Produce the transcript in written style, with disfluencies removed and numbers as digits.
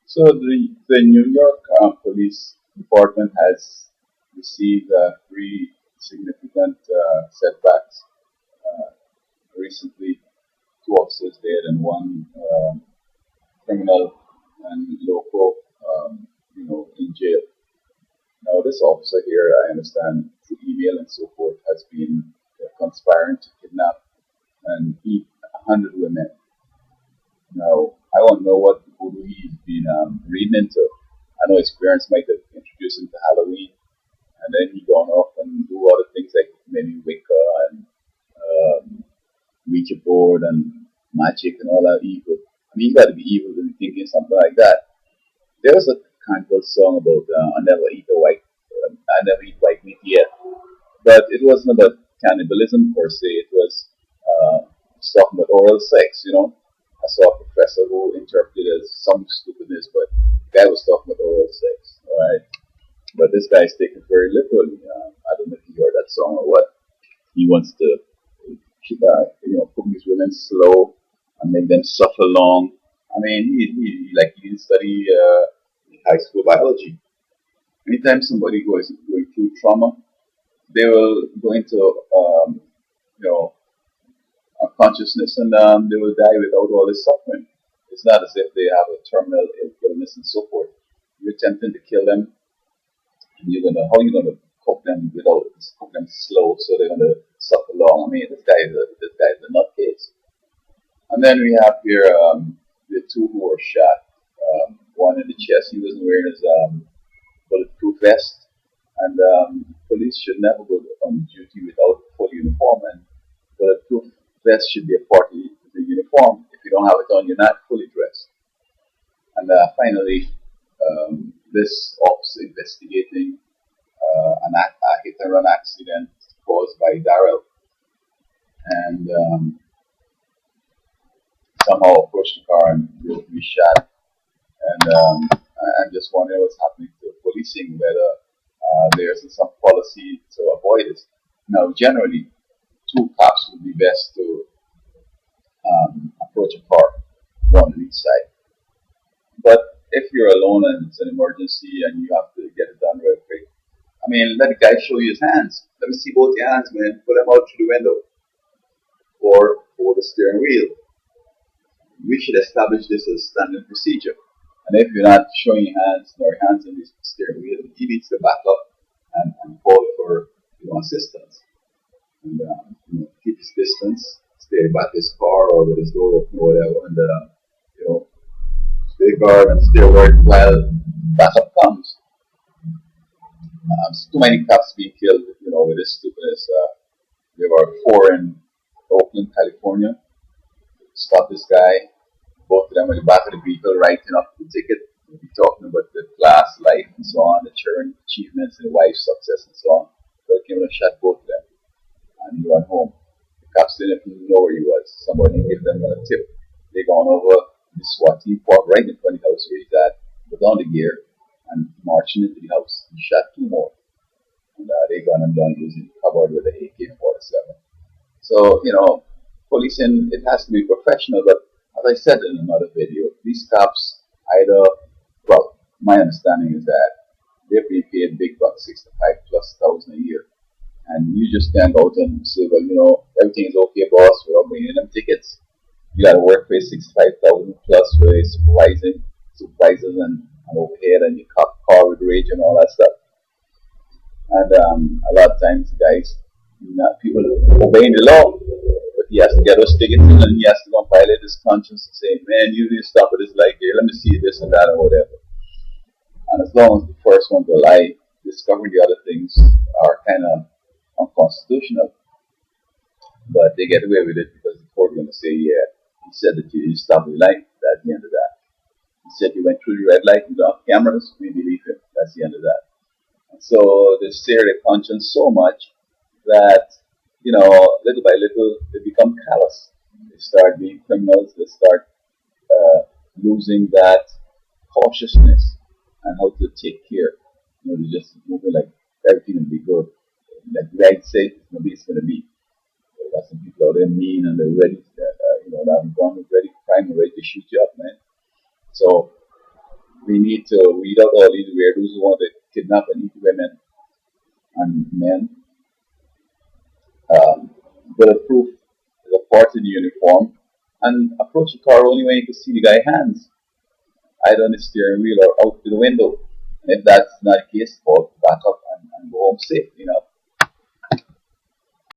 So the New York Police Department has received three significant setbacks. Uh, Recently, two officers dead and one criminal and local, in jail. Now, this officer here, I understand through email and so forth, has been conspiring to kidnap and eat 100 women. Now, I don't know what voodoo he's been reading into. I know his parents might have introduced him to Halloween, and then he gone off and do other things like maybe Wicca and um, Ouija board and magic and all that evil. I mean, you got to be evil to be thinking something like that. There was a Cannibal song about I never eat white meat yet, but it wasn't about cannibalism per se. It was talking about oral sex. I saw a professor who interpreted it as some stupidness, but the guy was talking about oral sex. All right, but this guy's taken it very literally. I don't know if you heard that song or what. He wants to, put these women slow and make them suffer long. I mean, he didn't study high school biology. Anytime somebody goes going through trauma, they will go into you know unconsciousness and they will die without all this suffering. It's not as if they have a terminal illness and so forth. You're attempting to kill them, and you gonna cook them without cook them slow so they're gonna suffer long. I mean, this guy is a nutcase. And then we have here the two who were shot. One in the chest. He wasn't wearing his bulletproof vest. And police should never go on duty without full uniform. And bulletproof vest should be a part of the uniform. If you don't have it on, you're not fully dressed. And finally, this officer investigating a hit and run accident caused by Darrell, and somehow approached the car and will be shot. And I'm just wondering what's happening to policing, whether there's some policy to avoid it. Now, generally, two cops would be best to approach a car, one on each side. But if you're alone and it's an emergency and you have to get it done real quick, I mean, let the guy show you his hands. Let me see both your hands, man. Put them out through the window or over the steering wheel. We should establish this as standard procedure. And if you're not showing your hands in the steering wheel, he needs to back up and call for assistance. And keep his distance, stay back his car or with his door open or whatever, and stay guard and stay alert while backup comes. Too many cops being killed, with this stupidness. There were four in Oakland, California. Stop this guy. Both of them in the back of the vehicle writing up the ticket. We'll be talking about the class life and so on, the children achievements and the wife's success and so on. So I came and shot both of them. And he ran home. The cops didn't even know where he was. Somebody gave them a tip. They gone over, the SWAT team parked right in front of the house where he's at, put on the gear, and marching into the house. He shot two more. And they got him done using covered with an AK-47. So, policing, it has to be professional, but as I said in another video, these cops my understanding is that they're being paid big bucks, 65,000+ a year. And you just stand out and say, well, everything's okay, boss, without bringing them tickets. You got to work for 65,000 plus for supervisors and overhead, and you car with rage and all that stuff. And a lot of times, guys, people are obeying the law, but he has to get those tickets and then he has to go and violate his conscience and say, man, you need to stop at this light here, let me see this and that or whatever. And as long as the first one to lie, discovering the other things are kind of unconstitutional. But they get away with it because the court is going to say, yeah, he said that you didn't stop the light, that's the end of that. He said you went through the red light without cameras, we believe him, that's the end of that. And so they sear their conscience so much that, little by little, they become callous. They start being criminals, they start losing that cautiousness and how to take care. They just moving like everything will be good. Like Greg said, it's going to be. Got some people out there mean and they're ready, that have gone ready, prime, ready to shoot you up, man. So We need to weed out all these weirdos who want to kidnap and eat women and men. Um, Bulletproof is a part in the uniform and approach the car only when you can see the guy's hands, either on the steering wheel or out to the window. And if that's not the case, fall back up and go home safe.